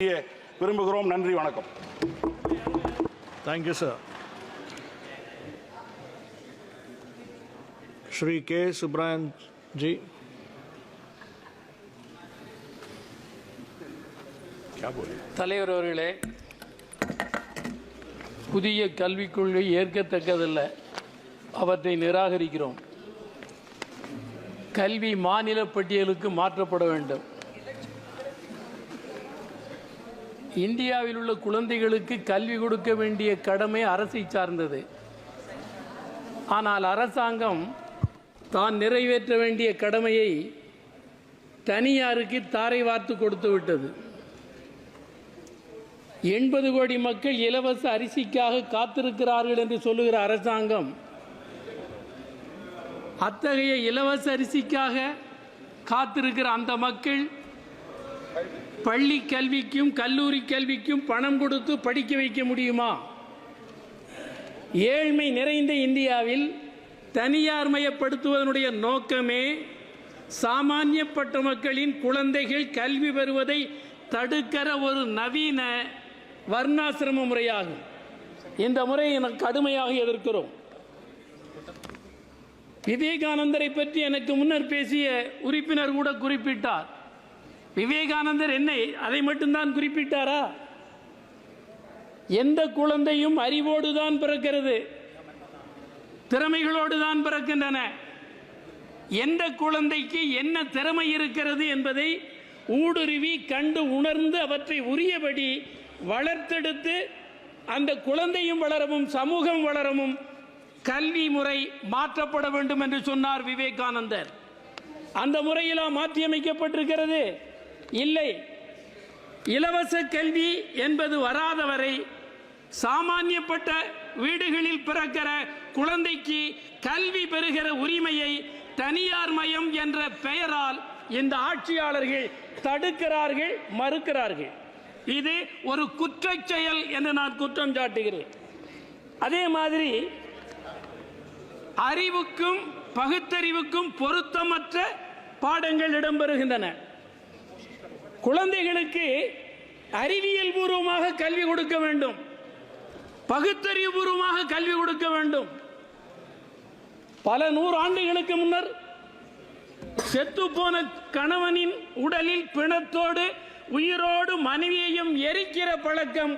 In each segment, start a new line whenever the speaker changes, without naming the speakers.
விரும்புகிறோம். நன்றி, வணக்கம்.
Thank you sir. Shri K Subbarayan ji.
தலைவர் அவர்களே, புதிய கல்விக் கொள்கை ஏற்கத்தக்கதல்ல, அவற்றை நிராகரிக்கிறோம். கல்வி மாநில பட்டியலுக்கு மாற்றப்பட வேண்டும். இந்தியாவில் உள்ள குழந்தைகளுக்கு கல்வி கொடுக்க வேண்டிய கடமை அரசை சார்ந்தது. ஆனால் அரசாங்கம் தான் நிறைவேற்ற வேண்டிய கடமையை தனியாருக்கு தாரை வார்த்து கொடுத்து விட்டது. 80 கோடி மக்கள் இலவச அரிசிக்காக காத்திருக்கிறார்கள் என்று சொல்லுகிற அரசாங்கம் அத்தகைய இலவச அரிசிக்காக காத்திருக்கிற அந்த மக்கள் பள்ளி கல்விக்கும் கல்லூரி கல்விக்கும் பணம் கொடுத்து படிக்க வைக்க முடியுமா? ஏழ்மை நிறைந்த இந்தியாவில் தனியார் மயப்படுத்துவதனுடைய நோக்கமே சாமானியப்பட்ட மக்களின் குழந்தைகள் கல்வி பெறுவதை தடுக்கிற ஒரு நவீன வர்ணாசிரம முறையாகும். இந்த முறையை கடுமையாக எதிர்க்கிறோம். விவேகானந்தரை பற்றி எனக்கு முன்னர் பேசிய உறுப்பினர் கூட குறிப்பிட்டார். விவேகானந்தர் என்ன அதை மட்டும்தான் குறிப்பிட்டாரா? எந்த குழந்தையும் அறிவோடு தான் பிறக்கிறது, திறமைகளோடு தான் பிறக்கின்றன. எந்த குழந்தைக்கு என்ன திறமை இருக்கிறது என்பதை ஊடுருவி கண்டு உணர்ந்து அவற்றை உரியபடி வளர்த்தெடுத்து அந்த குழந்தையும் வளரவும் சமூகம் வளரவும் கல்வி முறை மாற்றப்பட வேண்டும் என்று சொன்னார் விவேகானந்தர். அந்த முறையிலா மாற்றியமைக்கப்பட்டிருக்கிறது? இல்லை. இலவச கல்வி என்பது வராதவரை சாமானியப்பட்ட வீடுகளில் பிறக்கிற குழந்தைக்கு கல்வி பெறுகிற உரிமையை தனியார் மயம் என்ற பெயரால் இந்த ஆட்சியாளர்கள் தடுக்கிறார்கள், மறுக்கிறார்கள். இது ஒரு குற்றச் செயல் என்று நான் குற்றம் சாட்டுகிறேன். அதே மாதிரி அறிவுக்கும் பகுத்தறிவுக்கும் பொருத்தமற்ற பாடங்கள் இடம்பெறுகின்றன. குழந்தைகளுக்கு அறிவியல் பூர்வமாக கல்வி கொடுக்க வேண்டும், பகுத்தறிவு பூர்வமாக கல்வி கொடுக்க வேண்டும். பல 100 ஆண்டுகளுக்கு முன்னர் செத்து போன கணவனின் உடலில் பிணத்தோடு உயிரோடு மனைவியையும் எரிக்கிற பழக்கம்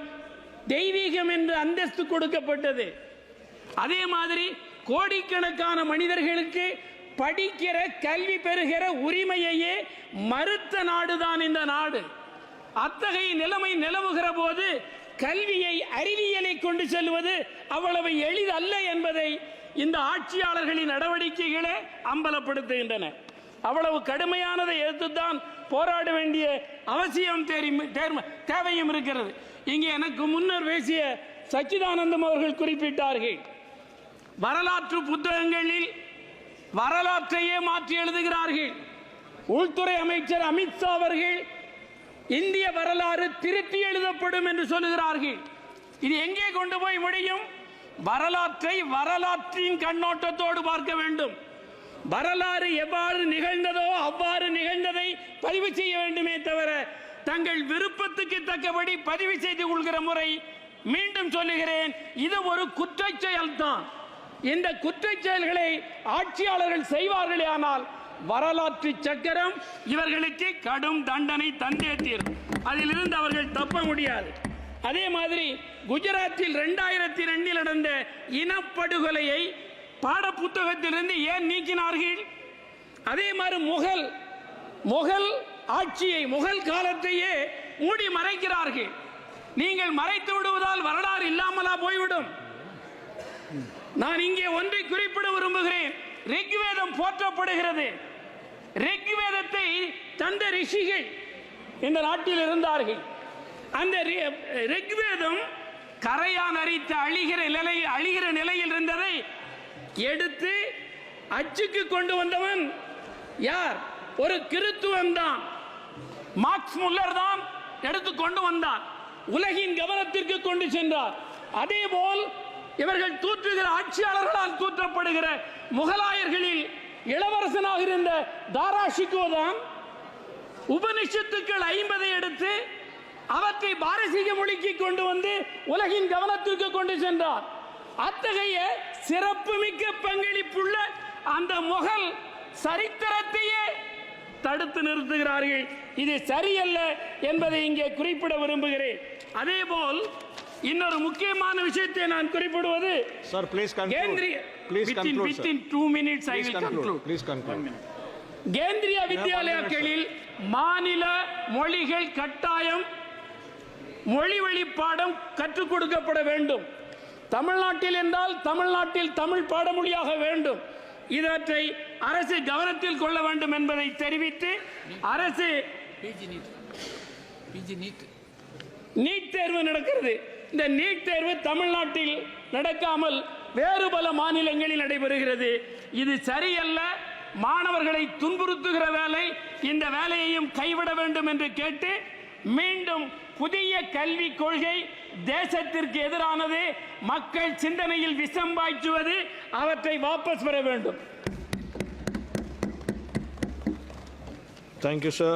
தெய்வீகம் என்று அந்தஸ்து கொடுக்கப்பட்டது. அதே மாதிரி கோடிக்கணக்கான மனிதர்களுக்கு படிக்கிற கல்வி பெறுகிற உரிமையையே மறுத்த நாடுதான் இந்த நாடு. அத்தகைய நிலைமை நிலவுகிற போது கல்வியை அறிவியலை கொண்டு செல்வது அவ்வளவு எளிதல்ல என்பதை இந்த ஆட்சியாளர்களின் நடவடிக்கைகளே அம்பலப்படுத்துகின்றன. அவ்வளவு கடுமையானதை எதிர்த்துத்தான் போராட வேண்டிய அவசியம் தேவையும் இருக்கிறது. இங்கே எனக்கு முன்னர் பேசிய சச்சிதானந்தம் அவர்கள் குறிப்பிட்டார்கள், வரலாற்று புத்தகங்களில் வரலாற்றையே மாற்றி எழுதுகிறார்கள். உள்துறை அமைச்சர் அமித்ஷா அவர்கள் இந்திய வரலாறு திருப்பி எழுதப்படும் என்று சொல்லுகிறார்கள். இது எங்கே கொண்டு போய் முடியும்? வரலாற்றை வரலாற்றின் கண்ணோட்டத்தோடு பார்க்க வேண்டும். வரலாறு எவ்வாறு நிகழ்ந்ததோ அவ்வாறு நிகழ்ந்ததை பதிவு செய்ய வேண்டுமே தவிர தங்கள் விருப்பத்துக்கு தக்கபடி பதிவு செய்து கொள்கிற முறை, மீண்டும் சொல்லுகிறேன், இது ஒரு குற்றச் செயல்தான். இந்த குற்றச் செயல்களை ஆட்சியாளர்கள் செய்வார்களே ஆனால் வரலாற்று சக்கரம் இவர்களுக்கு கடும் தண்டனை தந்தே தீரும். அதிலிருந்து அவர்கள் தப்ப முடியாது. அதே மாதிரி குஜராத்தில் 2002 நடந்த இனப்படுகொலையை பாட புத்தகத்திலிருந்து ஏன் நீக்கினார்கள்? அதே மாதிரி முகல் ஆட்சியை, முகல் காலத்தையே மூடி மறைக்கிறார்கள். நீங்கள் மறைத்து விடுவதால் வரலாறு இல்லாமலா போய்விடும்? நான் இங்கே ஒன்றை குறிப்பிட விரும்புகிறேன். ரிக்வேதம் போற்றப்படுகிறது. ரிக்வேதத்தை தந்த ரிஷிகள் இந்த நாட்டில் இருந்தார்கள். அந்த ரிக்வேதம் கரையான் அரித்து அழிகிற நிலையில் இருந்ததை எடுத்து அச்சுக்கு கொண்டு வந்தவன் யார்? ஒரு கிறித்துவன் தான். மார்க்ஸ் முல்லர் தான் எடுத்து கொண்டு வந்தார், உலகின் கவனத்திற்கு கொண்டு சென்றார். அதே போல் இவர்கள் தூற்றுகிற ஆட்சியாளர்களால் தூற்றப்படுகிற முகலாயர்களில் இளவரசனாக இருந்த தாராஷிகோ தான் உபனிஷத்துக்கள் 50 எடுத்து அவற்றை பாரசீக மொழிக்கு கொண்டு வந்து உலகின் கவனத்திற்கு கொண்டு சென்றார். அத்தகைய சிறப்புமிக்க பங்களிப்புள்ள அந்த முகல் சரித்திரத்தையே தடுத்து நிறுத்துகிறார்கள். இது சரியல்ல என்பதை இங்கே குறிப்பிட விரும்புகிறேன். அதேபோல் இன்னொரு முக்கியமான விஷயத்தை நான் குறிப்பிடுவது,
Sir, please conclude.
Kendriya
Please conclude, sir.
within 2 minutes I
Please
will
conclude.
conclude.
Please conclude.
Kendriya வித்யாலயங்களில் மாநில மொழிகள் கட்டாயம் மொழி வழி பாடம் கற்றுக் கொடுக்கப்பட வேண்டும். தமிழ்நாட்டில் என்றால் தமிழ்நாட்டில் தமிழ் பாடமொழியாக வேண்டும். இவற்றை அரசு கவனத்தில் கொள்ள வேண்டும் என்பதை தெரிவித்து, அரசு நீட் தேர்வு நடக்கிறது. இந்த நீட் தேர்வு தமிழ்நாட்டில் நடக்காமல் வேறு பல மாநிலங்களில் நடைபெறுகிறது. இது சரியல்ல. மாணவர்களை துன்புறுத்துகிற வேலை, இந்த வேலையையும் கைவிட வேண்டும் என்று கேட்டு, மீண்டும் புதிய கல்விக் கொள்கை தேசத்திற்கு எதிரானது, மக்கள் சிந்தனையில் விஷம் பாய்ச்சுவது, அவற்றை வாபஸ் பெற வேண்டும்.
Thank you, sir.